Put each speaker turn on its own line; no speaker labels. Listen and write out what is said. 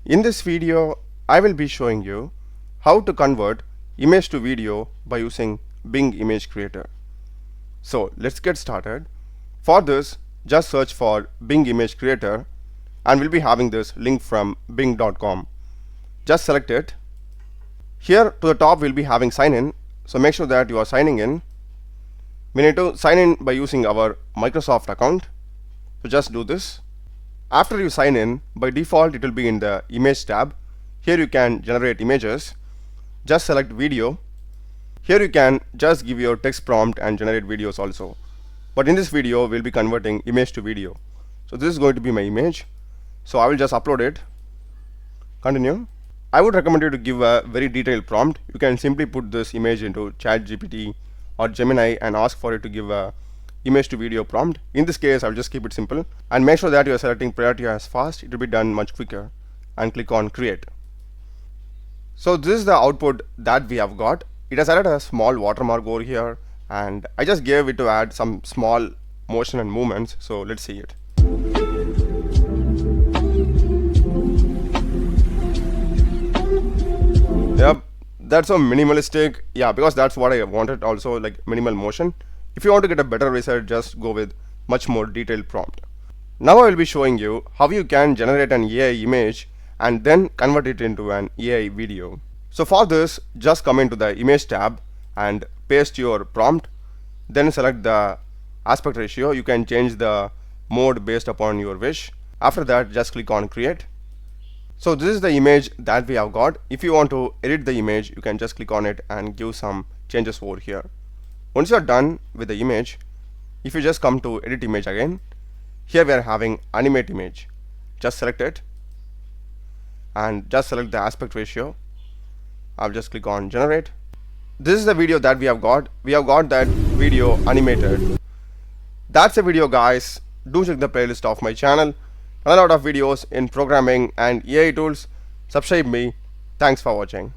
In this video, I will be showing you how to convert image to video by using Bing Image Creator. So let's get started. For this, just search for Bing Image Creator and we'll be having this link from bing.com. Just select it. Here to the top we'll be having sign in. So make sure that you are signing in. We need to sign in by using our Microsoft account. So just do this. After you sign in, by default it will be in the image tab. Here you can generate images. Just select video. Here you can just give your text prompt and generate videos also. But in this video we'll be converting image to video. So this is going to be my image. So I will just upload it. Continue. I would recommend you to give a very detailed prompt. You can simply put this image into ChatGPT or Gemini and ask for it to give a image to video prompt. In this case, I'll just keep it simple and make sure that you are selecting priority as fast. It will be done much quicker, and click on create. So this is the output that we have got. It has added a small watermark over here, and I just gave it to add some small motion and movements. So let's see it. Yep, that's so minimalistic. Yeah, because that's what I wanted also, like minimal motion. If you want to get a better result, just go with much more detailed prompt. Now I will be showing you how you can generate an AI image and then convert it into an AI video. So for this, just come into the image tab and paste your prompt. Then select the aspect ratio. You can change the mode based upon your wish. After that, just click on create. So this is the image that we have got. If you want to edit the image, you can just click on it and give some changes over here. Once you are done with the image, if you just come to edit image again, here we are having animate image. Just select it and just select the aspect ratio. I'll just click on generate. This is the video that we have got. We have got that video animated. That's the video, guys. Do check the playlist of my channel. A lot of videos in programming and AI tools. Subscribe me. Thanks for watching.